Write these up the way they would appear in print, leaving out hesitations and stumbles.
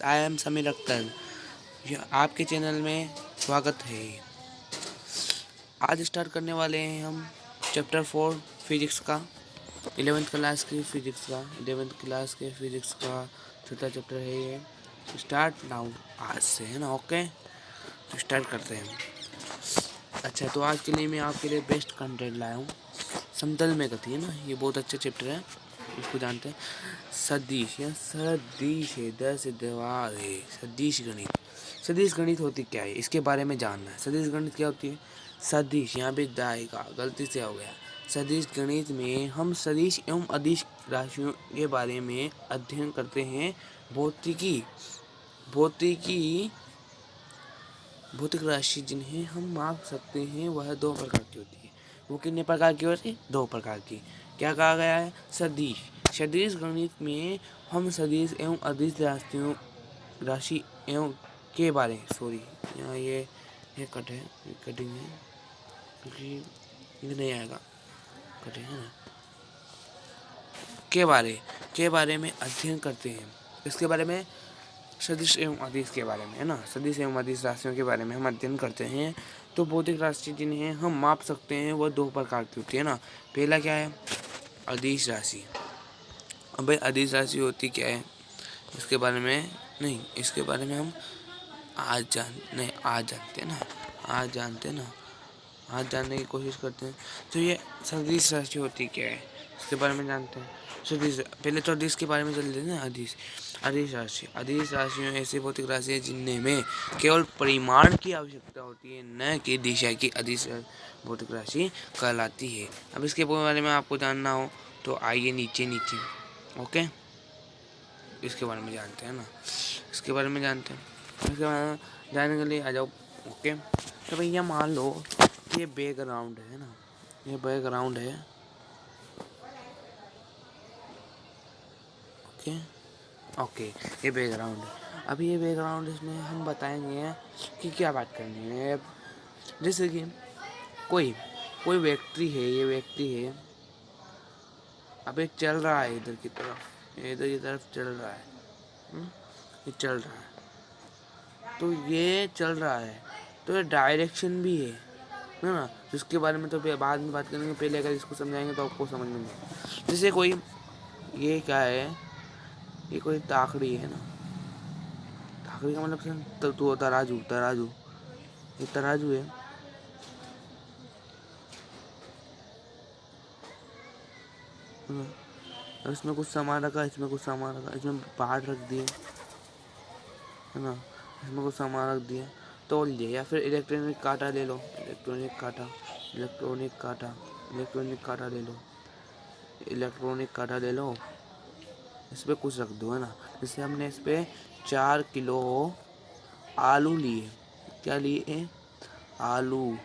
I am Sameer Akhtar, आपके channel में स्वागत है। आज स्टार्ट करने वाले हैं हम चैप्टर 4 फिजिक्स का, 11th क्लास की फिजिक्स का, 11th क्लास के फिजिक्स का छोटा चैप्टर है ये। स्टार्ट नाउ, आज से है ना। ओके, तो स्टार्ट करते हैं। अच्छा, तो आज के लिए मैं आपके लिए बेस्ट कंटेंट लाया हूँ। समतल में गति है ना, ये बहुत अच्छा चैप्टर है, इसको जानते हैं। सदिश या सदिश है, दस दीवार है, सदिश गणित। सदिश गणित होती क्या है, इसके बारे में जानना है। सदिश गणित क्या होती है? सदिश, यहाँ पे दाएगा, गलती से हो गया। सदिश गणित में हम सदिश एवं अदिश राशियों के बारे में अध्ययन करते हैं। भौतिक राशि जिन्हें हम माप सकते हैं वह दो प्रकार की होती है। वो कितने प्रकार की होती है? दो प्रकार की। क्या कहा गया है? सदिश। सदिश गणित में हम सदिश एवं अदिश राशि एवं के बारे यहाँ ये कट है, कटिंग है क्योंकि ये नहीं आएगा, कटिंग है ना। के बारे में अध्ययन करते हैं। इसके बारे में सदिश एवं अदिश के बारे में है ना, सदिश एवं अदिश राशियों के बारे में हम अध्ययन करते हैं। तो भौतिक राशि जिन्हें हम माप सकते हैं वह दो प्रकार की होती है ना। पहला क्या है? अदिश राशि। अब भाई अदिश राशि होती क्या है, इसके बारे में नहीं, इसके बारे में हम आज जानने की कोशिश करते हैं। तो ये सदिश राशि होती क्या है, इसके बारे में जानते हैं। सदिश, पहले तो अदिश के बारे में चल देते हैं। अदिश राशियों ऐसी भौतिक राशि है जिनमें केवल परिमाण की आवश्यकता होती है, न कि दिशा की। अदिश भौतिक राशि कहलाती है। अब इसके बारे में आपको जानना हो तो आइए नीचे। ओके, इसके बारे में जानते हैं ना, इसके बारे में जानते जानने के लिए आ जाओ। ओके, तो भैया मान लो कि ये बैकग्राउंड है ना, ये बैकग्राउंड है। ओके, ये बैकग्राउंड है। अभी ये बैकग्राउंड, इसमें हम बताएंगे कि क्या बात करनी है। जैसे कि कोई व्यक्ति है, ये व्यक्ति है, अब ये चल रहा है इधर की तरफ चल रहा है। ये चल रहा है, तो ये चल रहा है, तो ये डायरेक्शन भी है ना। जिसके बारे में तो बाद में बात करेंगे, पहले अगर इसको समझाएंगे तो आपको समझ में नहीं। जैसे कोई, ये क्या है, ये कोई ताकड़ी है ना। ताकड़ी का मतलब तो तराजू, ये तराजू है। इसमें कुछ सामान रखा, इसमें कुछ सामान रखा, इसमें पहाड़ रख दिए है ना, इसमें कुछ सामान रख दिया, तोल दिया। या फिर इलेक्ट्रॉनिक कांटा ले लो, इलेक्ट्रॉनिक कांटा ले लो, इस पर कुछ रख दो है ना। जैसे हमने इस पर 4 किलो आलू लिए। क्या लिए? आलू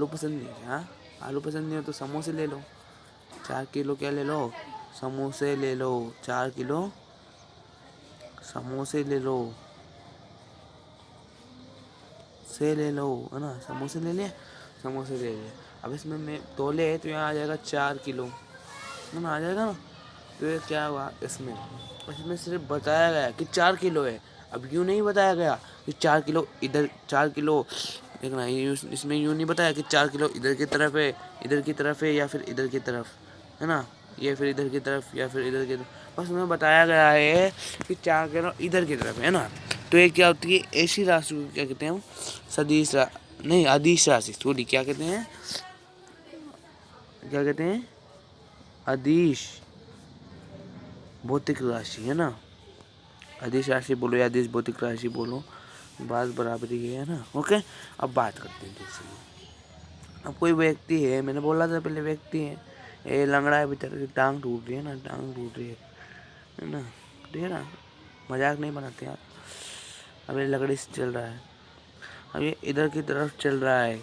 पसंद नहीं है? हाँ, आलू पसंद नहीं हो तो समोसे ले लो। 4 किलो क्या ले लो? समोसे ले लो। 4 किलो समोसे ले लो, है ना। समोसे ले लिए। अब इसमें मैं तोले तो यहाँ आ जाएगा 4 किलो, है ना, आ जाएगा ना। तो ये क्या हुआ, इसमें सिर्फ बताया गया कि 4 किलो है। अब यूँ नहीं बताया गया कि 4 किलो इधर, 4 किलो देखना, इसमें यूँ नहीं बताया कि 4 किलो इधर की तरफ है या फिर इधर की तरफ, है ना, ये फिर इधर की तरफ या फिर इधर की तरफ। बस हमें बताया गया है कि 4 किलो इधर की तरफ है ना। तो ये क्या होती है, ऐसी राशि को क्या कहते हैं हम? अदिश राशि। सॉरी, क्या कहते हैं? अदिश भौतिक राशि, है ना। अदिश राशि बोलो या अदिश भौतिक राशि बोलो, बात बराबरी है ना। ओके, अब बात करते हैं। जैसे अब कोई व्यक्ति है, मैंने बोला था पहले व्यक्ति है, ये लंगड़ा है बेचारा, टांग टूट रही है ना, है ना। ठीक है ना, मजाक नहीं बनाते यार। अब ये लकड़ी से चल रहा है, अब ये इधर की तरफ चल रहा है,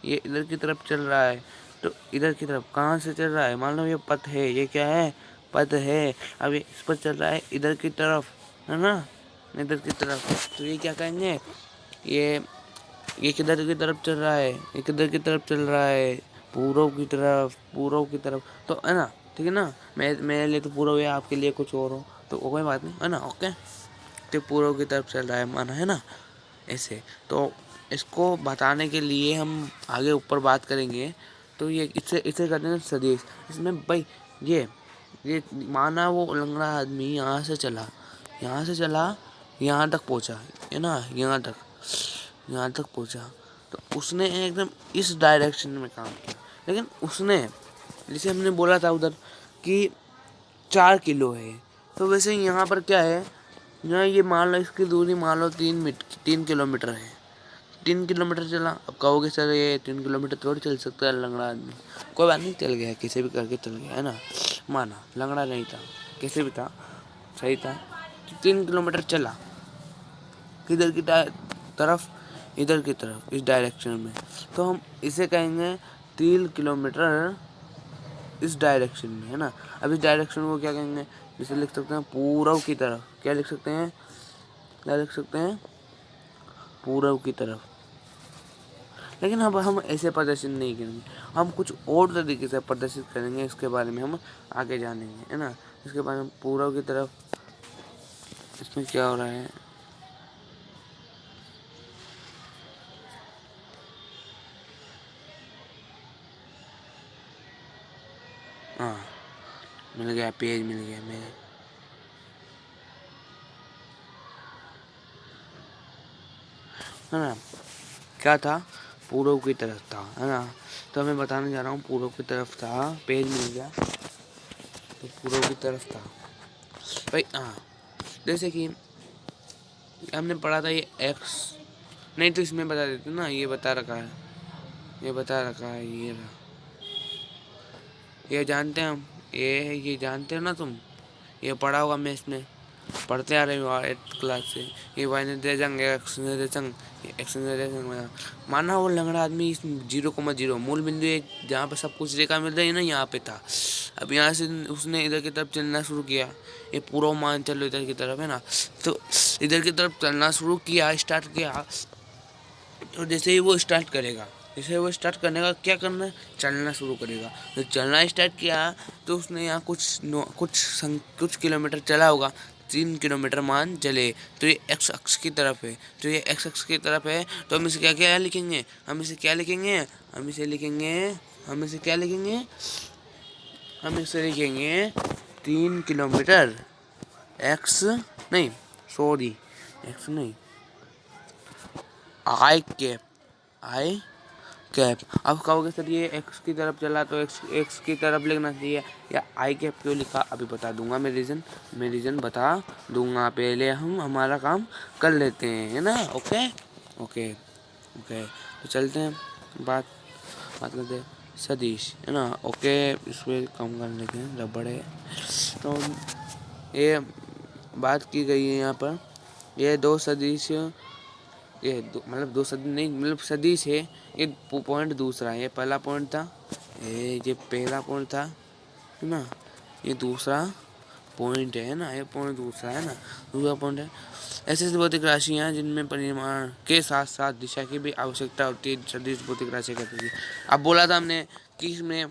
ये इधर की तरफ चल रहा है। तो इधर की तरफ कहाँ से चल रहा है? मान लो ये पथ है, ये क्या है? पथ है। अब ये इस पर चल रहा है इधर की तरफ, है ना, इधर की तरफ। तो ये क्या कहेंगे, ये किधर की तरफ चल रहा है? ये किधर की तरफ चल रहा है? पूर्व की तरफ, तो है ना। ठीक है ना, मेरे लिए तो पूर्व है, आपके लिए कुछ और हो। तो कोई बात नहीं है ना। ओके, तो पूर्व की तरफ चल रहा है माना है ना ऐसे। तो इसको बताने के लिए हम आगे ऊपर बात करेंगे। तो ये इसे इसे कहते हैं सदिश। इसमें भाई ये माना वो लंगड़ा आदमी यहाँ से चला यहाँ तक पहुँचा है ना, यहाँ तक पहुँचा। तो उसने एकदम इस डायरेक्शन में काम किया, लेकिन उसने जैसे हमने बोला था उधर कि 4 किलो है, तो वैसे यहाँ पर क्या है, यहाँ ये मान लो इसकी दूरी मान लो 3 किलोमीटर है। 3 किलोमीटर चला। अब कहोगे सर ये 3 किलोमीटर थोड़ी चल सकता है लंगड़ा आदमी। कोई बात नहीं, चल गया, किसी भी करके चल गया है ना। माना लंगड़ा नहीं था, कैसे भी था, सही था। 3 किलोमीटर चला, किधर की तरफ, इधर की तरफ, इस डायरेक्शन में। तो हम इसे कहेंगे 3 किलोमीटर इस डायरेक्शन में है ना। अब इस डायरेक्शन को क्या कहेंगे, जिसे लिख सकते हैं पूर्व की तरफ। क्या लिख सकते हैं, पूर्व की तरफ। लेकिन अब हम ऐसे प्रदर्शित नहीं करेंगे, हम कुछ और तरीके से प्रदर्शित करेंगे। इसके बारे में हम आगे जानेंगे है ना। इसके बारे में पूर्व की तरफ, इसमें क्या हो रहा है, हाँ मिल गया, पेज मिल गया मेरे। है ना, क्या था, पूर्व की तरफ था है ना। तो मैं बताने जा रहा हूँ पूर्व की तरफ था, पेज मिल गया। तो पूर्व की तरफ था भाई। हाँ, जैसे कि हमने पढ़ा था ये एक्स, नहीं तो इसमें बता देते ना, ये बता रखा है, ये रहा। ये जानते हैं हम, ये जानते हो ना तुम, ये पढ़ा होगा मैं, इसमें पढ़ते आ रहे हो 8th क्लास से। ये वाई ने दे जंग एक्स ने दे जंग, एक्स ने दे जंग। माना वो लंगड़ा आदमी इस 0,0 मूल बिंदु एक जहाँ पे सब कुछ रेखा मिल रही है ना, यहाँ पे था। अब यहाँ से उसने इधर की तरफ चलना शुरू किया, ये पूर्व मान चलो इधर की तरफ है ना। तो इधर की तरफ चलना शुरू किया, स्टार्ट किया। तो जैसे ही वो स्टार्ट करेगा, करने का क्या करना है, चलना शुरू करेगा। तो चलना स्टार्ट किया, तो उसने यहाँ कुछ किलोमीटर चला होगा। 3 किलोमीटर मान चले, तो ये एक्स अक्ष की तरफ है। तो हम इसे क्या लिखेंगे, हम इसे लिखेंगे 3 किलोमीटर एक्स नहीं, सॉरी एक्स नहीं, आई कैप। अब कहोगे सर ये एक्स की तरफ चला तो एक्स की तरफ लिखना चाहिए, या आई कैप क्यों लिखा, अभी बता दूंगा मैं रीज़न बता दूंगा। पहले हम हमारा काम कर लेते हैं है ना। ओके, तो चलते हैं, बात करते हैं सदिश है ना। ओके, इसमें कम कर लेते हैं, रबड़ है। तो ये बात की गई है यहाँ पर, ये दो सदिश, मतलब दो सदिश नहीं, मतलब सदिश है। ये पॉइंट दूसरा है, ये पहला पॉइंट था, ये पहला पॉइंट था है ना। ये दूसरा पॉइंट है ना, ये पॉइंट दूसरा है ना, दूसरा पॉइंट है। ऐसे भौतिक राशियाँ जिनमें परिमाण के साथ साथ दिशा की भी आवश्यकता होती है, सदिश भौतिक राशि कहते हैं। अब बोला था हमने कि इसमें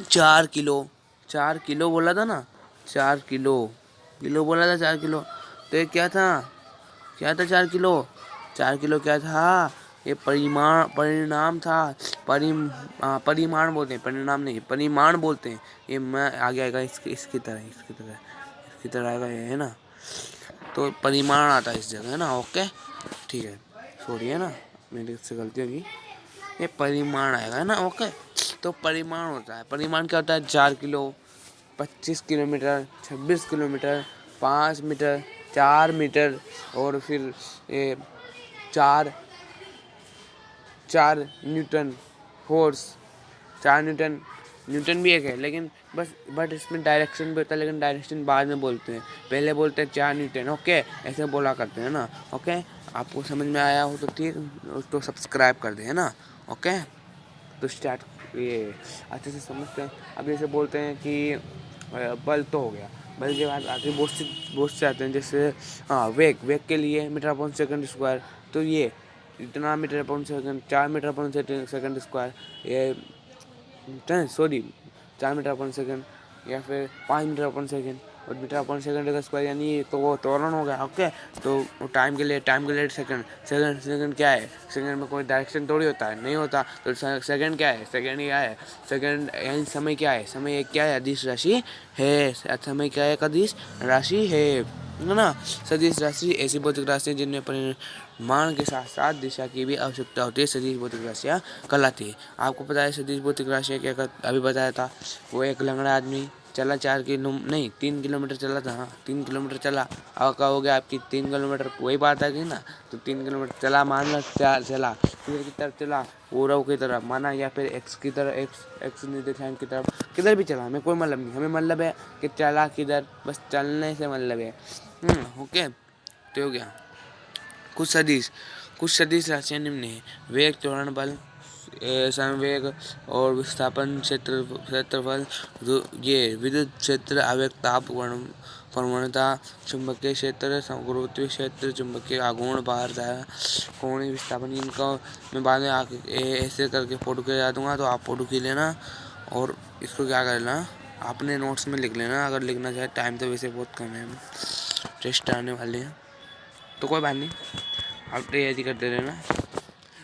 4 किलो बोला था ना, 4 किलो बोला था, 4 किलो। तो ये क्या था 4 किलो, 4 किलो क्या था, ये परिणाम था। परिमाण बोलते हैं, परिणाम नहीं, परिमाण बोलते हैं। ये मैं आगे आएगा इसकी तरह आएगा ये है ना। तो परिमाण आता है इस जगह है ना। ओके ठीक है, सॉरी है ना, मेरी से गलती होगी, ये परिमाण आएगा है ना। ओके, तो परिमाण होता है, परिमाण क्या होता है, 4 kilo, 25 kilometre, 26 kilometre, 5 metre, 4 metre, और फिर ये 4 न्यूटन फोर्स। 4 न्यूटन भी एक है, लेकिन बट इसमें डायरेक्शन भी होता है, लेकिन डायरेक्शन बाद में बोलते हैं, पहले बोलते हैं 4 न्यूटन। ओके, ऐसे बोला करते हैं ना। ओके, आपको समझ में आया हो तो ठीक, तो सब्सक्राइब कर दे है ना। ओके, तो स्टार्ट, ये अच्छे से समझते हैं। अब जैसे बोलते हैं कि बल तो हो गया, बल के बाद आगे बहुत से आते हैं, जैसे वेग के लिए मीटर अपॉन सेकंड स्क्वायर। तो ये इतना metre upon second, 4 metre upon second square, ये सॉरी 4 मीटर अपॉन सेकंड, या फिर 5 मीटर अपॉन सेकंड, और मीटर अपॉन सेकंड का स्क्वायर यानी तो वो त्वरण हो गया। ओके, तो टाइम के लिए सेकंड क्या है, सेकंड में कोई डायरेक्शन थोड़ी होता है, नहीं होता। तो सेकंड क्या है, सेकंड यानी समय क्या है, समय एक क्या है, अदिश राशि है। समय क्या है, अदिश राशि है ना। सदिश राशि ऐसी भौतिक राशि जिनमें परिमाण के साथ साथ दिशा की भी आवश्यकता होती है, सदिश भौतिक राशियाँ कहलाती है। आपको पता है सदिश भौतिक राशियाँ क्या अभी बताया था। वो एक लंगड़ा आदमी चला 3 किलोमीटर चला था। हाँ, 3 किलोमीटर चला। अब क्या हो गया आपकी 3 किलोमीटर, वही बात आ गई ना। तो 3 किलोमीटर चला, मान लो चला किधर की तरफ चला, पूरब की तरफ माना, या फिर एक्स की तरफ, एक्स निर्देशांक की तरफ, किधर भी चला हमें कोई मतलब नहीं। हमें मतलब है कि चला किधर, बस चलने से मतलब है। ओके, तो हो गया। कुछ सदिश राशियाँ निम्न है: वेग, त्वरण बल, संवेग और विस्थापन, क्षेत्रफल, ये विद्युत क्षेत्र, आवेग, ताप, प्रवणता, चुंबकीय क्षेत्र, गुरुत्वीय क्षेत्र, चुंबकीय आघूर्ण, बाहर धारा, कोणीय विस्थापन। इनका मैं बाद में ऐसे करके फोटो खिंचा दूंगा, तो आप फोटो खींच लेना और इसको क्या कर लेना, अपने नोट्स में लिख लेना अगर लिखना चाहे। टाइम तो वैसे बहुत कम है, टेस्ट आने वाले हैं, तो कोई बात नहीं, आप तैयारी करते रहना।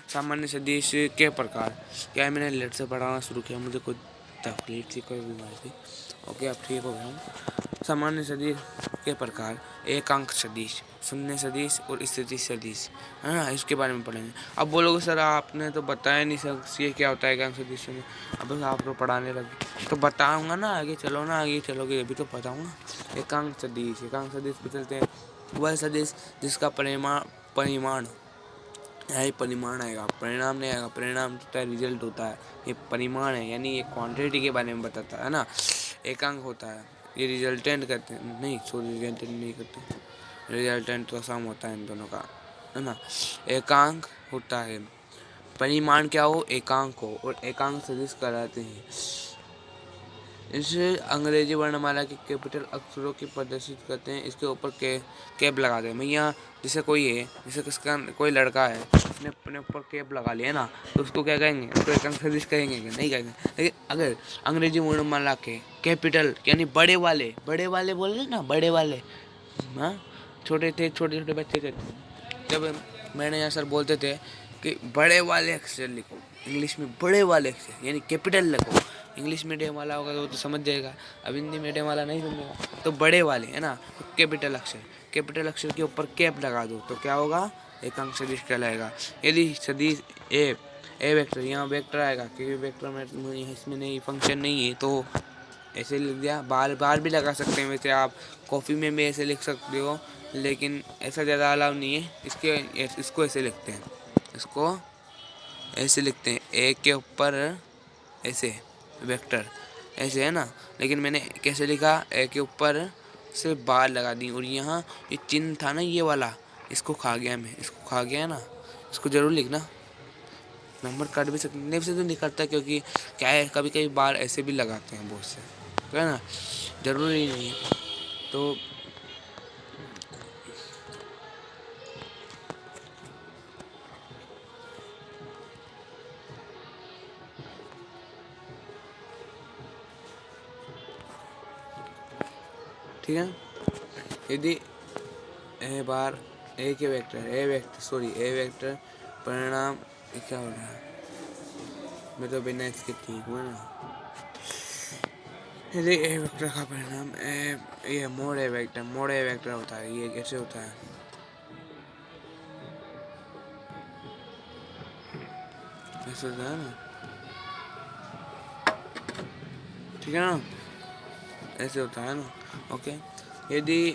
सामान्य सदिश के प्रकार, क्या है, मैंने लेट से पढ़ाना शुरू किया, मुझे कोई तकलीफ थी, कोई बीमारी थी। ओके, अब ठीक हो गया। सामान्य सदिश के प्रकार: एकांक सदिश, शून्य सदिश और स्थिति सदिश, है ना। इसके बारे में पढ़ेंगे। अब बोलोगे सर आपने तो बताया नहीं सर ये क्या होता है एकांक सदिश। अब बस आप तो पढ़ाने लगे तो बताऊंगा ना, आगे चलो ना, आगे चलोगे अभी तो बताऊंगा। एकांक सदिश पे चलते हैं। वह सदिश जिसका परिमाण यही परिमाण आएगा, परिणाम नहीं आएगा। परिणाम होता है, रिजल्ट होता है। ये परिमाण है यानी ये क्वांटिटी के बारे में बताता है ना। एकांक होता है, ये रिजल्टेंट करते हैं, नहीं सॉरी रिजल्टेंट नहीं करते, रिजल्टेंट तो सम होता है इन दोनों का, है ना। एकांक होता है, परिमाण क्या हो, एकांक हो, और एकांक सदिश कहलाते हैं। इसे अंग्रेजी वर्णमाला के कैपिटल अक्षरों की प्रदर्शित करते हैं। इसके ऊपर कैप लगाते हैं। भैया जैसे कोई है, जैसे किसका कोई लड़का है, उसने अपने ऊपर कैप लगा लिया ना, तो उसको क्या कहेंगे, उसको एकांक सदिश कहेंगे कि नहीं कहेंगे। लेकिन अगर अंग्रेजी वर्णमाला के कैपिटल यानी बड़े वाले बोल रहे ना, बड़े वाले, हाँ, छोटे छोटे बच्चे थे, जब मैंने यहाँ सर बोलते थे कि बड़े वाले अक्षर लिखो, इंग्लिश में बड़े वाले अक्षर यानी कैपिटल लिखो। इंग्लिश मीडियम वाला होगा तो वो तो समझ जाएगा, अब हिंदी मीडियम वाला नहीं समझेगा। तो बड़े वाले है ना, तो कैपिटल अक्षर के ऊपर कैप लगा दो तो क्या होगा, एकांक सदिश कहलाएगा। यदि सदिश ए वेक्टर, यहाँ वेक्टर आएगा क्योंकि वेक्टर में इसमें नहीं फंक्शन नहीं है, तो ऐसे लिख दिया। बार भी लगा सकते हैं, वैसे आप कॉपी में भी ऐसे लिख सकते हो, लेकिन ऐसा ज़्यादा अलाउ नहीं है। इसको ऐसे लिखते हैं, इसको ऐसे लिखते हैं, ए के ऊपर ऐसे वेक्टर ऐसे, है ना। लेकिन मैंने कैसे लिखा, ए के ऊपर से बार लगा दी, और यहाँ ये चिन्ह था ना ये वाला, इसको खा गया मैं, इसको खा गया ना, इसको जरूर लिखना। नंबर काट भी सकते नहीं, से तो नहीं करता क्योंकि क्या है, कभी कभी बार ऐसे भी लगाते हैं बहुत से, है ना, जरूरी नहीं है। तो ठीक है, यदि ए वेक्टर परिणाम, क्या हो रहा है, मैं तो बिना इसके ठीक हुआ ना। यदि ए वेक्टर का परिणाम ये मोड ए वेक्टर होता है, ये कैसे होता है, ऐसे होता है ना, ठीक है ना, ऐसे होता है ना। ओके, यदि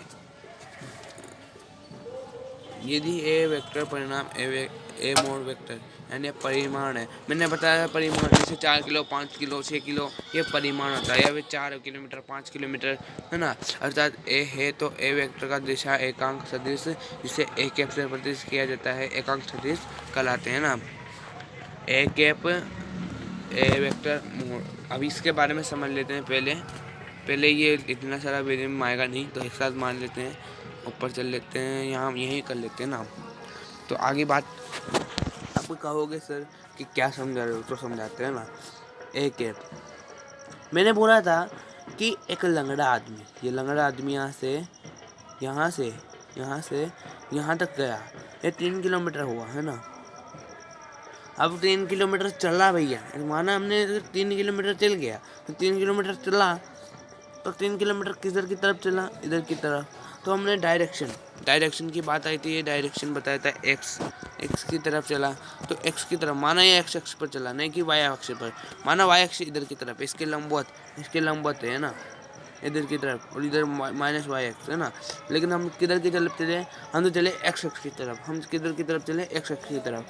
ए वेक्टर परिणाम ए मोड वेक्टर यानी परिमाण है, मैंने बताया परिमाण, जैसे 4 किलो 5 किलो 6 किलो ये परिमाण होता है, या फिर 4 किलोमीटर 5 किलोमीटर, है ना। अर्थात ए है तो ए वेक्टर का दिशा एकांक सदिश, जिसे ए कैप से प्रदर्शित किया जाता है, एकांक सदिश कहलाते हैं ना। A cap A vector mode, अब इसके बारे में समझ लेते हैं। पहले ये इतना सारा वेरिएबल में आएगा नहीं, तो एक साथ मान लेते हैं, ऊपर चल लेते हैं, यहाँ यहीं कर लेते हैं ना। तो आगे बात, आप कहोगे सर कि क्या समझा रहे हो, तो समझाते हैं ना। ए कैप मैंने बोला था कि एक लंगड़ा आदमी, ये लंगड़ा आदमी यहाँ से यहाँ तक गया, ये 3 किलोमीटर हुआ है ना। अब 3 किलोमीटर चला भैया, माना हमने 3 किलोमीटर चल गया, तो 3 किलोमीटर चला, तो 3 किलोमीटर किधर की तरफ चला, इधर की तरफ। तो हमने डायरेक्शन की बात आई थी, ये डायरेक्शन बताया था एक्स की तरफ चला, तो एक्स की तरफ, माना ये एक्स अक्ष पर चला, नहीं कि वाई अक्ष पर, माना वाई अक्ष इधर की तरफ, इसके लंबवत है ना, इधर की तरफ, और इधर माइनस वाई एक्स है ना। लेकिन हम किधर की तरफ चले, हम तो चले एक्स अक्ष की तरफ, हम किधर की तरफ चले, एक्स अक्ष की तरफ।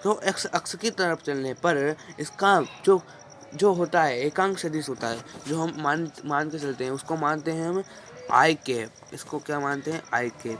तो एक्स अक्ष की तरफ चलने पर इसका जो होता है एकांक सदिश होता है, जो हम मान के चलते हैं, उसको मानते हैं हम आई कैप। इसको क्या मानते हैं, आई कैप।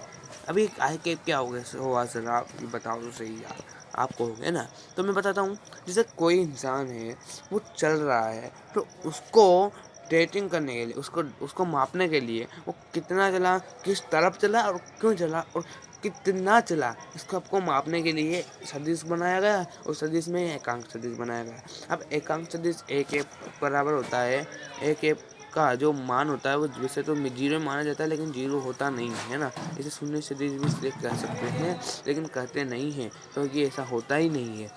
अभी आई कैप क्या होगा सर, आप बताओ तो सही यार, आप कहोगे ना। तो मैं बताता हूँ, जैसे कोई इंसान है वो चल रहा है, तो उसको डेटिंग करने के लिए, उसको मापने के लिए वो कितना चला, किस तरफ चला और क्यों चला और कितना चला, इसको आपको मापने के लिए सदिश बनाया गया, और सदिश में एकांक सदिश बनाया गया। अब एकांक सदिश ए के बराबर होता है, ए के का जो मान होता है वो वैसे तो 0 माना जाता है, लेकिन 0 होता नहीं है ना। इसे शून्य सदिश भी इसलिए कह सकते हैं, लेकिन कहते नहीं हैं क्योंकि ऐसा होता ही नहीं है।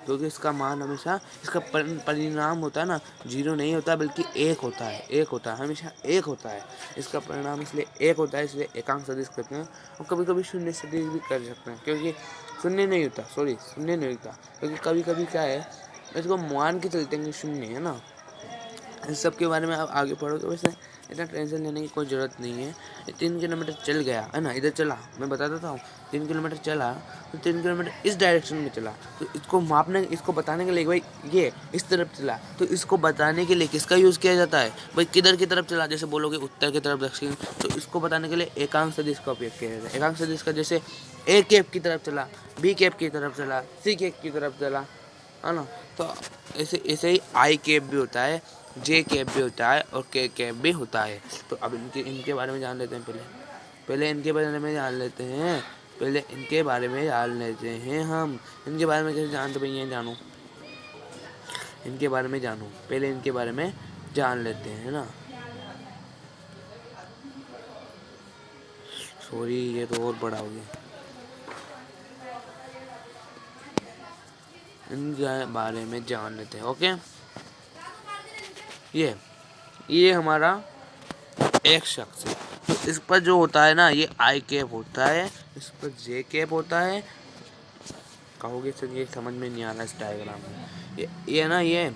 क्योंकि इसका मान हमेशा, इसका परिणाम होता है ना, 0 नहीं होता बल्कि 1 होता है, हमेशा 1 होता है। इसका परिणाम इसलिए 1 होता है, इसलिए एकांक सदिश कहते हैं। और कभी कभी शून्य सदिश भी कर सकते हैं, क्योंकि शून्य नहीं होता, क्योंकि कभी कभी क्या है, इसको मान के चलते हैं शून्य है ना। इस सब के बारे में आप आगे पढ़ो, तो वैसे इतना टेंशन लेने की कोई ज़रूरत नहीं है। 3 किलोमीटर चल गया है ना, इधर चला, मैं बता देता हूँ, 3 किलोमीटर चला, तो 3 किलोमीटर इस डायरेक्शन में चला, तो इसको बताने के लिए भाई ये इस तरफ चला, तो इसको बताने के लिए किसका यूज़ किया जाता है भाई, किधर की तरफ चला। जैसे बोलोगे उत्तर की तरफ, दक्षिण, तो इसको बताने के लिए एकांक सदिश का उपयोग किया जाता है। एकांक सदिश का जैसे ए कैप की तरफ चला, बी कैप की तरफ चला, सी कैप की तरफ चला, है ना। तो ऐसे ही आई कैप भी होता है, जे कैप भी होता है, और के कैप भी होता है। तो अब इनके बारे में जान लेते हैं। पहले इनके बारे में जान लेते हैं, हम इनके बारे में कैसे जानते भैया, जानो इनके बारे में जानो, पहले इनके बारे में जान लेते हैं ना। सॉरी, ये तो और बड़ा हो गया। इनके बारे में जान लेते हैं। ओके, ये हमारा एक शख्स है, तो इस पर जो होता है ना, ये आई कैप होता है, इस पर जे कैप होता है। कहोगे सर ये समझ में नहीं आ रहा इस डायग्राम में, ये ना, ये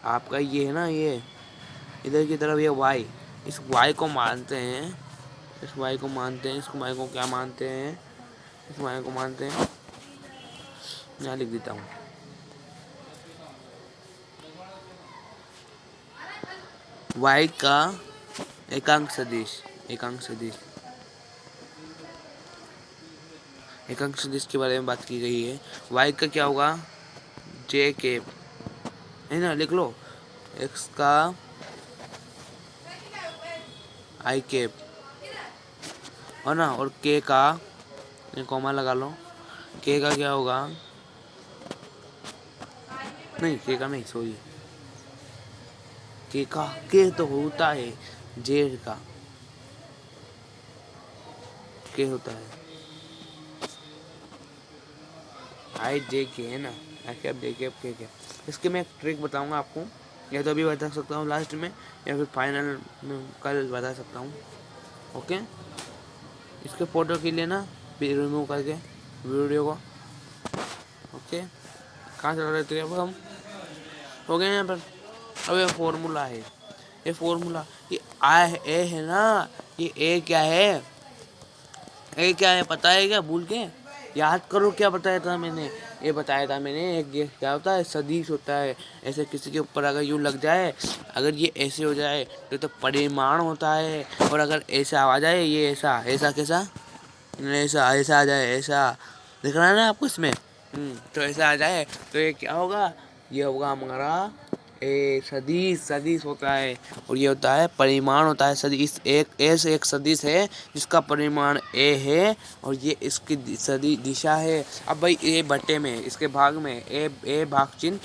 आपका ये है ना, ये इधर की तरफ ये वाई, इस वाई को मानते हैं, इसको वाई को क्या मानते हैं, इस वाई को मानते हैं, यहाँ लिख देता हूँ, वाई का एकांक सदिश के बारे में बात की गई है। वाई का क्या होगा, जे कैप है ना, लिख लो, एक्स का आई कैप और ना, और के का, कॉमा लगा लो, के का क्या होगा, नहीं के का नहीं, सॉरी, के तो होता है जेड का, के होता है आई जे के है ना, आई कैप जे कैप के क्या। इसके मैं एक ट्रिक बताऊंगा आपको, या तो अभी बता सकता हूँ लास्ट में, या फिर फाइनल में कल बता सकता हूँ। ओके, इसके फोटो के लिए ना रिमूव करके वीडियो को। ओके, कहाँ चल रहे थे अब हम, हो गए यहाँ पर। अब ये फॉर्मूला है, ये आई ए है ना, ये ए क्या है, पता है क्या, भूल के याद करो, क्या बताया था मैंने, एक ये क्या होता है, सदिश होता है। ऐसे किसी के ऊपर अगर यूँ लग जाए, अगर ये ऐसे हो जाए तो परिमाण होता है, और अगर ऐसा आ जाए, ये ऐसा कैसा, ऐसा आ जाए, ऐसा दिख रहा है ना आपको इसमें, तो ऐसा आ जाए, तो ये क्या होगा, ये होगा हमारा सदिश होता है, और ये होता है परिमाण होता है। सदिश एक सदिश है जिसका परिमाण ए है, और ये इसकी दिशा है। अब भाई ए बटे में, इसके भाग में ए भाग चिन्ह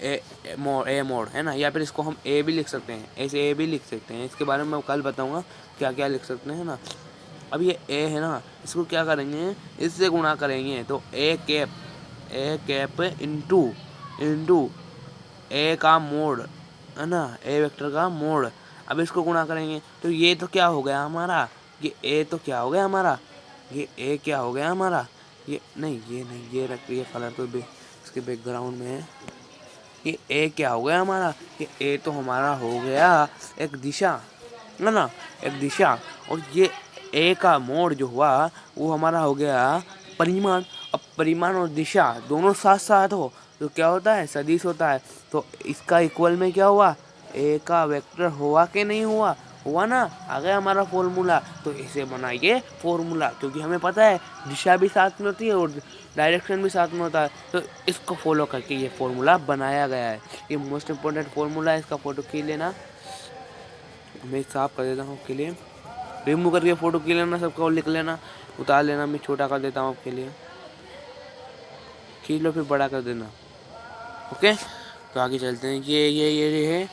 اے موڈ ہے نا, یا پھر اس کو ہم اے بھی لکھ سکتے ہیں, ایسے اے بھی لکھ سکتے ہیں. اس کے بارے میں کل بتاؤں گا کیا کیا لکھ سکتے ہیں نا. اب یہ اے ہے نا, اس کو کیا کریں گے, اس سے گنا کریں گے. تو اے کیپ انٹو اے کا موڈ ہے نا, اے ویکٹر کا موڈ. اب اس کو گنا کریں گے تو یہ تو کیا ہو گیا ہمارا, یہ اے تو کیا ہو گیا ہمارا, یہ اے کیا ہو گیا ہمارا, یہ نہیں یہ رکھ, یہ کلر تو اس کے بیک گراؤنڈ میں ہے. یہ اے کیا ہو گیا ہمارا, یہ اے تو ہمارا ہو گیا ایک دشا ہے نا, ایک دشا. اور یہ اے کا موڈ جو ہوا وہ ہمارا ہو گیا پریمان. اب پریمان اور دشا دونوں ساتھ ساتھ ہو تو کیا ہوتا ہے, سدیش ہوتا ہے. تو اس کا ایکول میں کیا ہوا, اے کا ویکٹر ہوا کہ نہیں ہوا, ہوا نا, آ گیا ہمارا فارمولا. تو اسے بنائیے فارمولا, کیونکہ ہمیں پتہ ہے دشا بھی ساتھ میں ہوتی ہے اور ڈائریکشن بھی ساتھ میں ہوتا ہے. تو اس کو فالو کر کے یہ فارمولا بنایا گیا ہے. یہ موسٹ امپورٹنٹ فارمولا ہے, اس کا فوٹو کھینچ لینا. میں صاف کر دیتا ہوں آپ کے لیے, ریمو کر کے فوٹو کھینچ لینا سب کو, لکھ لینا, اتار لینا. میں چھوٹا کر دیتا ہوں آپ کے لیے, کھینچ لو پھر بڑا کر دینا. اوکے, تو آگے چلتے ہیں. یہ ہے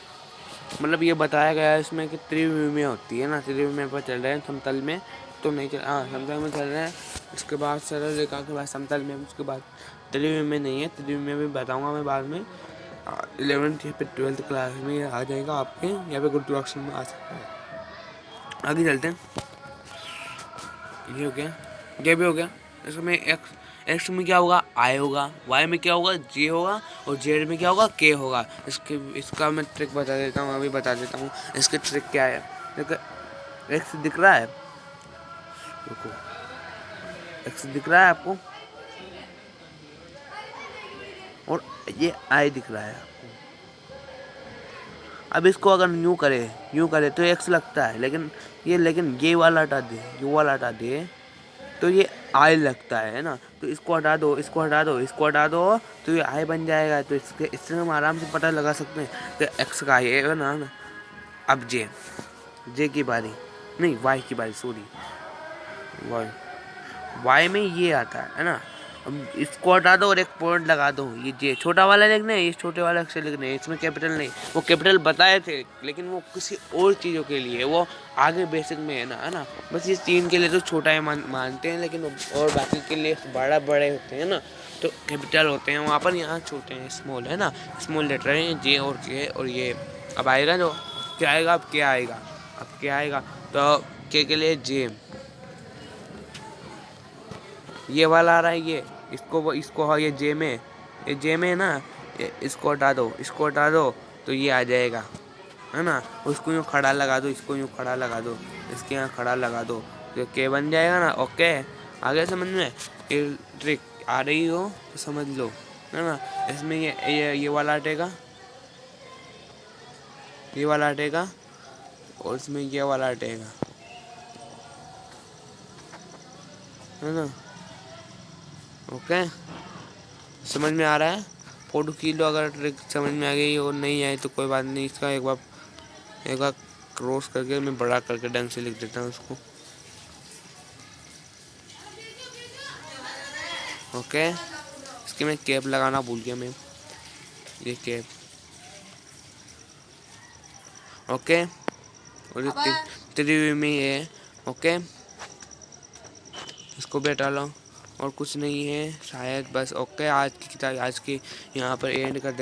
مطلب یہ بتایا گیا ہے اس میں کہ تریوی میں ہوتی ہے نا, تریوی میں پر چل رہے ہیں, سمتل میں تو نہیں چل, ہاں سمتل میں چل رہے ہیں. اس کے بعد سرل ریکھا کے بعد سمتل میں, اس کے بعد تریوی میں نہیں ہے. تریوی میں بھی بتاؤں گا میں بعد میں, 11th یا پھر 12th کلاس میں آ جائے گا آپ کے, یا پھر گروتواکرشن میں آ سکتا ہے. آگے چلتے ہیں. یہ ہو گیا, یہ بھی ہو گیا. اس میں ایکس میں کیا ہوگا, آئی ہوگا, وائی میں کیا ہوگا, جے ہوگا, اور زیڈ میں کیا ہوگا, کے ہوگا. اس کا میں ٹرک بتا دیتا ہوں, ابھی بتا دیتا ہوں اس کی ٹرک کیا ہے. ایکس دکھ رہا ہے, ایکس دکھ رہا ہے آپ کو, اور یہ آئی دکھ رہا ہے آپ کو. اب اس کو اگر یوں کرے تو ایکس لگتا ہے, لیکن یہ والا ہٹا دے, یو والا ہٹا دے تو یہ آئی لگتا ہے نا. تو اس کو ہٹا دو, اس کو ہٹا دو, اس کو ہٹا دو, تو یہ آئی بن جائے گا. تو اس سے ہم آرام سے پتہ لگا سکتے ہیں کہ ایکس کا آئی ہے نا. اب جے کی باری نہیں, وائی کی باری, سوری, وائی میں یہ آتا ہے نا. اب اس کو ہٹا دو اور ایک پوائنٹ لگا دو, یہ جے چھوٹا والا لکھنا ہے, یہ چھوٹے والا اکثر لکھنا ہے. اس میں کیپٹل نہیں, وہ کیپٹل بتائے تھے لیکن وہ کسی اور چیزوں کے لیے, وہ آگے بیسک میں ہے نا. بس یہ 3 کے لیے تو چھوٹا ہی مانتے ہیں, لیکن اور باقی کے لیے بڑے ہوتے ہیں نا, تو کیپٹل ہوتے ہیں وہاں پر. یہاں چھوٹے ہیں, اسمال ہے نا, اسمال لیٹر ہیں جے اور کے. اور یہ اب آئے گا جو کیا آئے گا, اب کیا آئے گا, اب کیا آئے گا. تو کے لیے جے, یہ والا آ رہا ہے, یہ اس کو یہ جے میں ہے نا. اس کو ہٹا دو, اس کو ہٹا دو, تو یہ آ جائے گا ہے نا. اس کو یوں کھڑا لگا دو, اس کو یوں کھڑا لگا دو, اس کے یہاں کھڑا لگا دو, تو کے بن جائے گا نا. اوکے, آگے سمجھ میں ٹرک آ رہی ہو تو سمجھ لو ہے نا. اس میں یہ والا ہٹے گا, یہ والا ہٹے گا, اور اس میں یہ والا ہٹے گا ہے نا. اوکے, سمجھ میں آ رہا ہے. فوٹو کھینچ لو اگر ٹرک سمجھ میں آ گئی, اور نہیں آئی تو کوئی بات نہیں. اس کا ایک بار کراس کر کے میں بڑا کر کے ڈھنگ سے لکھ دیتا ہوں اس کو. اوکے, اس کی میں کیپ لگانا بھول گیا میں, یہ کیپ. اوکے, اور تریوی میں یہ ہے. اوکے, اس کو بھی ہٹا لو, اور کچھ نہیں ہے شاید, بس. اوکے, آج کی کتاب آج کی یہاں پر اینڈ کر دے.